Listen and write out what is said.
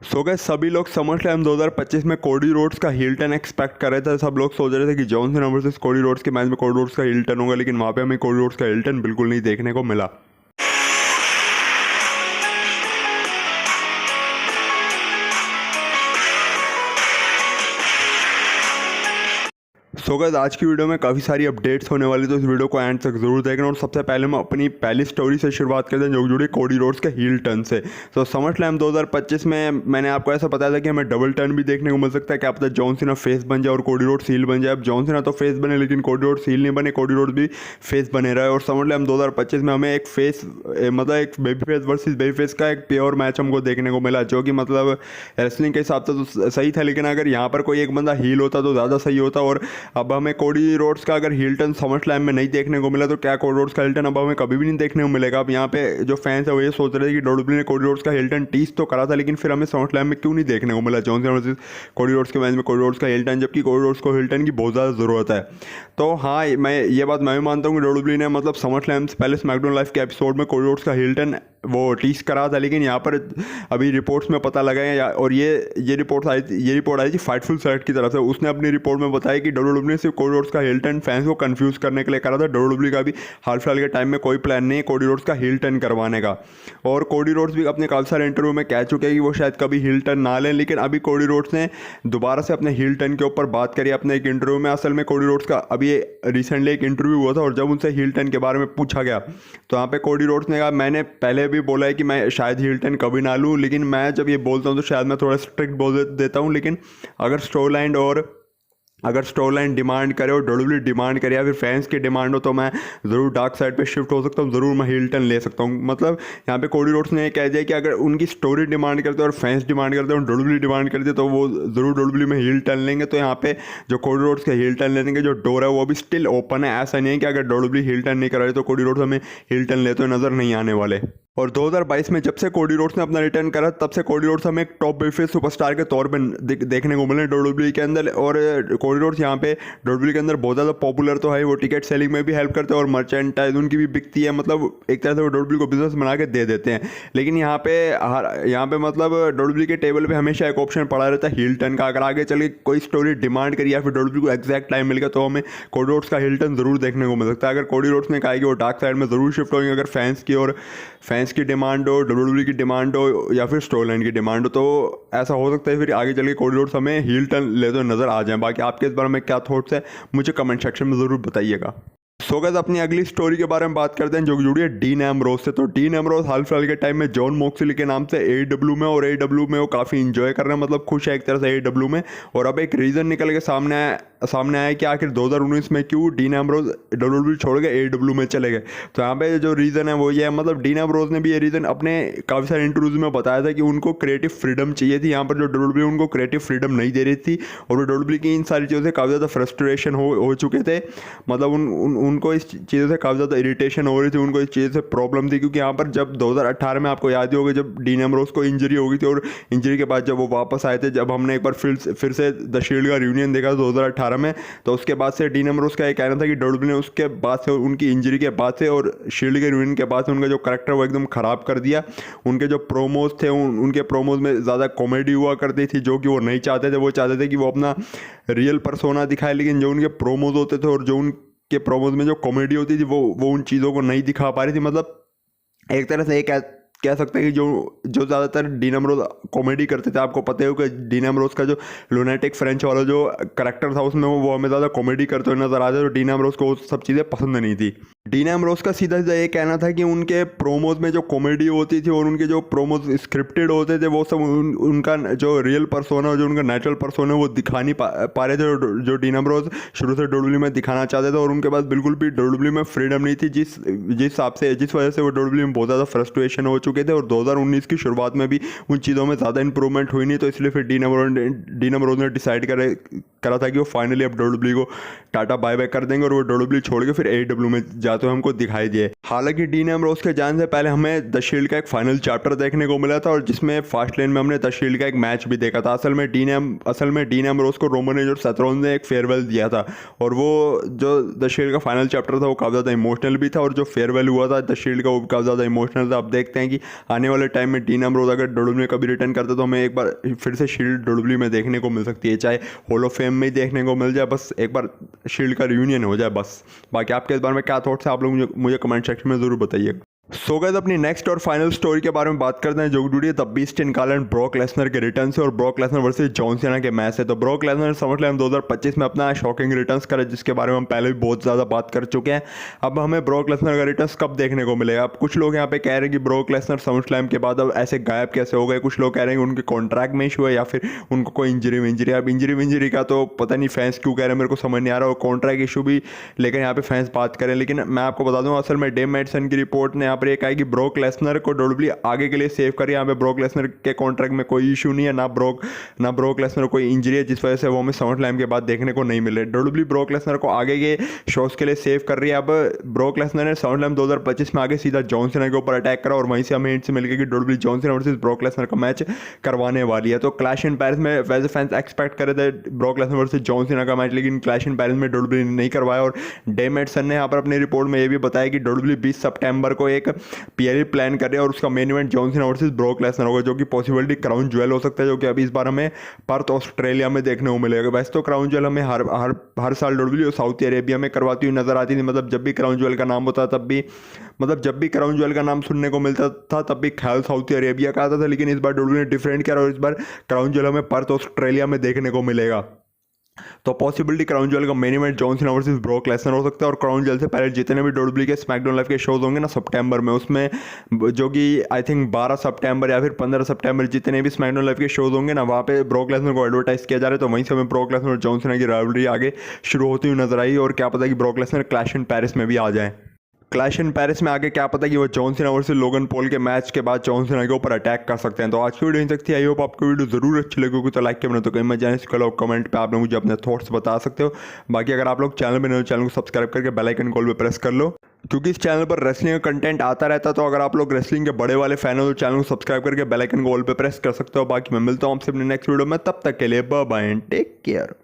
सो गए सभी लोग समर स्लैम 2025 में कोडी रोड्स का हील टर्न एक्सपेक्ट कर रहे थे। सब लोग सोच रहे थे कि John Cena versus Cody Rhodes के मैच में कोडी रोड्स का हील टर्न होगा, लेकिन वहाँ पे हमें कोडी रोड्स का हील टर्न बिल्कुल नहीं देखने को मिला। सो गाइस आज की वीडियो में काफ़ी सारी अपडेट्स होने वाली, तो इस वीडियो को एंड तक जरूर देखना। और सबसे पहले हम अपनी पहली स्टोरी से शुरुआत करते हैं जो जुड़ी कोडी रोड्स के हील टर्न से। तो समर स्लैम 2025 में मैंने आपको ऐसा बताया था कि हमें डबल टर्न भी देखने को मिल सकता है। क्या पता जॉन सीना फेस बन जाए और कोडी रोड्स हील बन जाए। अब जॉन सीना तो फेस बने लेकिन कोडी रोड्स हील नहीं बने, कोडी रोड्स भी फेस बने रहे। और समर स्लैम 2025 में हमें एक फेस मतलब एक baby face versus baby face का एक प्योर मैच हमको देखने को मिला, जो कि मतलब रेसलिंग के हिसाब से तो सही था, लेकिन अगर यहाँ पर कोई एक बंदा हील होता तो ज़्यादा सही होता। और अब हमें कोडी रोड्स का अगर हील टर्न समर स्लैम में नहीं देखने को मिला तो क्या कोडी रोड्स का हील टर्न अब हमें कभी भी नहीं देखने को मिलेगा। अब यहाँ पे जो फैंस है वो ये सोच रहे थे कि डब्ल्यूडब्ल्यू ने कोडी रोड्स का हील टर्न टीज तो करा था, लेकिन फिर हमें समर स्लैम में क्यों नहीं देखने को मिला John Cena versus Cody Rhodes के मैच में कोडी रोड्स का हील टर्न, जबकि कोडी रोड्स को हील टर्न की बहुत ज़्यादा ज़रूरत है। तो हाँ, मैं ये बात मैं भी मानता हूँ कि डब्ल्यूडब्ल्यू ने मतलब समर स्लैम से पहले स्मैकडाउन लाइव के एपिसोड में कोडी रोड्स का हील टर्न वो टीज करा था, लेकिन यहाँ पर अभी रिपोर्ट्स में पता लगा है और ये रिपोर्ट आई थी फाइटफुल सेट की तरफ से। उसने अपनी रिपोर्ट में बताया कि डब्ल्यूडब्ल्यू ने सिर्फ कोडी रोड्स का हील टर्न फैंस को कंफ्यूज करने के लिए करा था। डब्ल्यूडब्ल्यू का भी हाल फिलहाल के टाइम में कोई प्लान नहीं है कोडी रोड्स का हील टर्न करवाने का। और कोडी रोड्स भी अपने काफ़ी सारे इंटरव्यू में कह चुके हैं कि वो शायद कभी हील टर्न ना लें, लेकिन अभी कोडी रोड्स ने दोबारा से अपने हील टर्न के ऊपर बात करी अपने एक इंटरव्यू में। असल में कोडी रोड्स का अभी रिसेंटली एक इंटरव्यू हुआ था और जब उनसे हील टर्न के बारे में पूछा गया तो यहाँ पे कोडी रोड्स ने कहा, मैंने पहले भी बोला है कि मैं शायद हील टर्न कभी ना लूँ, लेकिन मैं जब ये बोलता हूँ तो शायद मैं थोड़ा स्ट्रिक्ट बोल देता हूँ, लेकिन अगर स्टोरी लाइन डिमांड करे और डब्ल्यूडब्ल्यू डिमांड करे या फिर फैंस की डिमांड हो तो मैं ज़रूर डार्क साइड पे शिफ्ट हो सकता हूँ, ज़रूर मैं हील टर्न ले सकता हूँ। मतलब यहाँ पे कोडी रोड्स ने कह दिया कि अगर उनकी स्टोरी डिमांड करते और फैंस डिमांड करते और डब्ल्यूडब्ल्यू डिमांड करते तो वो ज़रूर डब्ल्यूडब्ल्यू में हील टर्न लेंगे। तो यहाँ पे जो कोडी रोड्स के हील टर्न लेने के जो डोर है वो भी स्टिल ओपन है। ऐसा नहीं है कि अगर डब्ल्यूडब्ल्यू हील टर्न नहीं करा रहे तो कोडी रोड्स हमें हील टर्न लेते हुए नजर नहीं आने वाले। और 2022 में जब से कोडी रोड्स ने अपना रिटर्न करा तब से कोडी रोड्स हमें एक टॉप बेफेस सुपरस्टार के तौर पे देखने को मिले डब्ल्यूडब्ल्यू के अंदर। और कोडी रोड्स यहाँ पे डब्ल्यूडब्ल्यू के अंदर बहुत ज़्यादा पॉपुलर तो है, वो टिकट सेलिंग में भी हेल्प करते हैं और मर्चेंटाइज उनकी भी बिकती है। मतलब एक तरह से वो डब्ल्यूडब्ल्यू को बिजनेस बना के दे देते हैं। लेकिन यहाँ पे मतलब डब्ल्यूडब्ल्यू के टेबल पर हमेशा एक ऑप्शन पड़ा रहता है हील टर्न का। अगर आगे चल के कोई स्टोरी डिमांड करी या फिर डब्ल्यूडब्ल्यू को एक्जैक्ट टाइम मिल गया तो हमें कोडी रोड्स का हील टर्न जरूर देखने को मिल सकता है। अगर कोडी रोड्स ने कहा कि वो डार्क साइड में ज़रूर शिफ्ट होंगे, अगर फैंस की डिमांड हो, डब्ल्यूडब्ल्यू की डिमांड हो या फिर स्टोरी लाइन की डिमांड हो, तो ऐसा हो सकता है फिर आगे चल के कोडी रोड्स हमें हील टर्न लेते हुए नजर आ जाए। बाकी आपके इस बारे में क्या थॉट्स है मुझे कमेंट सेक्शन में ज़रूर बताइएगा। सो गाइस अपनी अगली स्टोरी के बारे में बात करते हैं जो जुड़ी है डीन एम्ब्रोज से। तो डीन एम्ब्रोज हाल फिलहाल के टाइम में जॉन मोक्सली के नाम से एडब्ल्यू में और एडब्ल्यू में वो काफ़ी इंजॉय कर रहे हैं, मतलब खुश है एक तरह से एडब्ल्यू में। और अब एक रीज़न निकल के सामने आया कि आखिर 2019 में क्यों डीन एम्ब्रोज डब्ल्यूडब्ल्यू छोड़ के एडब्ल्यू में चले गए। तो यहाँ पे जो रीज़न है वो ये है, मतलब डीन एम्ब्रोज ने भी ये रीज़न अपने काफ़ी सारे इंटरव्यूज में बताया था कि उनको क्रिएटिव फ्रीडम चाहिए थी। यहाँ पर जो डब्ल्यूडब्ल्यू उनको क्रिएटिव फ्रीडम नहीं दे रही थी और वो डब्ल्यूडब्ल्यू की इन सारी चीज़ों से काफ़ी ज़्यादा फ्रस्ट्रेशन हो चुके थे। मतलब उनको इस चीज़ों से काफ़ी ज़्यादा इरिटेशन हो रही थी, उनको इस चीज़ से प्रॉब्लम थी। क्योंकि यहाँ पर जब 2018 में आपको याद ही होगा जब डीन एम्ब्रोज को इंजरी हो गई थी और इंजरी के बाद जब वो वापस आए थे, जब हमने एक बार फिर से द शील्ड का रियूनियन देखा 2018 में, तो उसके बाद से डीन एम्ब्रोज का ये कहना था कि डब्ल्यूडब्ल्यू ने उसके बाद से उनकी इंजरी के बाद से और शील्ड के रियूनियन के बाद से उनका जो करैक्टर वो एकदम ख़राब कर दिया। उनके जो प्रोमोज थे उनके प्रोमोज में ज़्यादा कॉमेडी हुआ करती थी, जो कि वो नहीं चाहते थे। वो चाहते थे कि वो अपना रियल पर्सोना दिखाए, लेकिन जो उनके प्रोमोज होते थे और जो के प्रोमोज में जो कॉमेडी होती थी वो उन चीज़ों को नहीं दिखा पा रही थी। मतलब एक तरह से कह सकते हैं कि जो ज़्यादातर डीन एम्ब्रोज कॉमेडी करते थे, आपको पता है कि डीन एम्ब्रोज का जो लुनेटिक फ्रेंच वाला जो करैक्टर था उसमें वो हमें ज़्यादा कॉमेडी करते हुए नजर आते थे, तो डीन एम्ब्रोज को वो सब चीज़ें पसंद नहीं थी। डीन एम्ब्रोज का सीधा सीधा ये कहना था कि उनके प्रोमोज में जो कॉमेडी होती थी और उनके जो प्रोमोज स्क्रिप्टेड होते थे वो सब उनका जो रियल पर्सोना जो उनका नेचुरल पर्सोना वो दिखा नहीं पा रहे थे, जो डीन एम्ब्रोज शुरू से डब्ल्यूडब्ल्यू में दिखाना चाहते थे। और उनके पास बिल्कुल भी डब्ल्यूडब्ल्यू में फ्रीडम नहीं थी, जिस वजह से वो डब्ल्यूडब्ल्यू में बहुत ज़्यादा फ्रस्ट्रेशन हो चुके थे। और 2019 की शुरुआत में भी उन चीज़ों में ज़्यादा इंप्रूवमेंट हुई नहीं, तो इसलिए फिर डीन एम्ब्रोज ने डिसाइड करा था कि वो फाइनली अब डब्ल्यूडब्ल्यू को टाटा बाय बाय कर देंगे और वो डब्ल्यूडब्ल्यू छोड़ के फिर AEW में जाते हुए हमको दिखाई दिए। हालांकि डीन एम्ब्रोस के जाने से पहले हमें द शील्ड का एक फाइनल चैप्टर देखने को मिला था और जिसमें फास्ट लेन में हमने द शील्ड का एक मैच भी देखा था। असल में डीन एम्ब्रोस को रोमन रेंज और सेथ रॉलिंस ने एक फेयरवेल दिया था और वो जो द शील्ड का फाइनल चैप्टर था वो काफ़ी ज़्यादा इमोशनल भी था और जो फेयरवेल हुआ था द शील्ड का वो काफ़ी ज़्यादा इमोशनल था। अब देखते हैं कि आने वाले टाइम में डीन एम्ब्रोस अगर डब्ल्यूडब्ल्यू में कभी रिटर्न करते तो हमें एक बार फिर से शील्ड डब्ल्यूडब्ल्यू में देखने को मिल सकती है, चाहे हॉल ऑफ फेम में ही देखने को मिल जाए, बस एक बार शील्ड का रियूनियन हो जाए बस। बाकी आपके इस बारे में क्या थॉट्स है आप लोग मुझे कमेंट सेक्शन में ज़रूर बताइए। सो गाइस अपनी नेक्स्ट और फाइनल स्टोरी के बारे में बात करते हैं जो जुड़ी है the beast incarnate Brock Lesnar के रिटर्न से और Brock Lesnar versus John Cena के मैच है। तो ब्रॉक लेसनर ने समरस्लैम 2025 में अपना शॉकिंग रिटर्न्स करा जिसके बारे में हम पहले भी बहुत ज़्यादा बात कर चुके हैं। अब हमें ब्रॉक लेसनर का रिटर्न्स कब देखने को मिलेगा? अब कुछ लोग यहाँ पे कह रहे हैं कि ब्रॉक लेसनर समरस्लैम के बाद अब ऐसे गायब कैसे हो गए, कुछ लोग कह रहे हैं कि उनके कॉन्ट्रैक्ट में इशू है या फिर उनको कोई इंजरी। अब इंजरी का तो पता नहीं फैंस क्यों कह रहे हैं, मेरे को समझ नहीं आ रहा, और कॉन्ट्रैक्ट इशू भी लेकर यहाँ पे फैंस बात करें। लेकिन मैं आपको बता दूँ असल में डेम मेडसन की रिपोर्ट ने यहाँ पर कहा है कि ब्रॉक लेसनर को डब्ल्यूडब्ल्यू आगे के लिए सेव कर, यहाँ पे ब्रॉक लेसनर के कॉन्ट्रैक्ट में कोई इशू नहीं है, ना ब्रॉक लेसनर कोई इंजरी है जिस वजह से वो हमें समरस्लैम के बाद देखने को नहीं मिले। डब्ल्यूडब्ल्यू ब्रॉक लेसनर को आगे के शोज के लिए सेव कर रही है। अब ब्रॉक लेसनर ने समरस्लैम 2025 में आगे सीधा जॉन सीना के ऊपर अटैक करा और वहीं से हमें हिंट से मिल गया कि WW John Cena versus Brock Lesnar का मैच करवाने वाली है। तो क्लैश इन पेरिस में वैसे फैंस एक्सपेक्ट कर रहे थे Brock Lesnar versus John Cena का मैच, लेकिन क्लैश इन पेरिस में डब्ल्यूडब्ल्यू ने नहीं करवाया। और डेम मेडसन ने यहाँ पर अपनी रिपोर्ट में ये भी बताया कि डब्ल्यूडब्ल्यू 20 सितंबर को एक PLE प्लान कर रहे हैं और उसका main event John Cena versus Brock Lesnar होगा, जो कि पॉसिबिलिटी क्राउन ज्वेल हो सकता है, जो कि अभी इस बार हमें पर्थ ऑस्ट्रेलिया में देखने को मिलेगा। वैसे तो क्राउन ज्वेल हमें हर साल डब्ल्यूडब्ल्यू सऊदी अरेबिया में करवाती हुई नजर आती थी। मतलब जब भी क्राउन ज्वेल का नाम होता तब भी जब भी क्राउन ज्वेल का नाम सुनने को मिलता था तब भी ख्याल सऊदी अरेबिया का आता था। लेकिन इस बार डब्ल्यूडब्ल्यू ने डिफरेंट किया और इस बार क्राउन ज्वेल हमें पर्थ ऑस्ट्रेलिया में देखने को मिलेगा। तो पॉसिबिलिटी क्राउन ज्वेल का main event John Cena versus Brock Lesnar हो सकता है। और क्राउन ज्वेल से पहले जितने भी डब्ल्यूडब्ल्यू के स्मैकडाउन लाइव के शोज होंगे ना सितंबर में, उसमें जो कि आई थिंक 12 सितंबर या फिर 15 सितंबर जितने भी स्मैकडाउन लाइव के शोज होंगे ना, वहाँ पे ब्रॉक लेसनर को एडवर्टाइज किया जा रहा है। तो वहीं से हमें ब्रॉक लेसनर और जॉन सीना की राइवलरी आगे शुरू होती हुई नजर आई और क्या पता कि Brock Lesnar clash in Paris में भी आ जाए। क्लैश इन पेरिस में आगे क्या पता कि वो John Cena versus Logan Paul के मैच के बाद जॉन सीना के ऊपर अटैक कर सकते हैं। तो आज की वीडियो इन तक थी। आई होप आपको वीडियो जरूर अच्छी लगी होगी, तो लाइक के बना तो कहीं मत जाने से कल कमेंट पे आप लोग मुझे अपने थॉट्स बता सकते हो। बाकी अगर आप लोग चैनल में नए हो चैनल को सब्सक्राइब करके बेल आइकन कॉल पे प्रेस कर लो, क्योंकि इस चैनल पर रेसलिंग का कंटेंट आता रहता है। तो अगर आप लोग रेसलिंग के बड़े वाले फैन हो तो चैनल को सब्सक्राइब करके बेल आइकन कॉल पे प्रेस कर सकते हो। बाकी मैं मिलता हूँ आपसे अपने नेक्स्ट वीडियो में, तब तक के लिए bye bye and take care.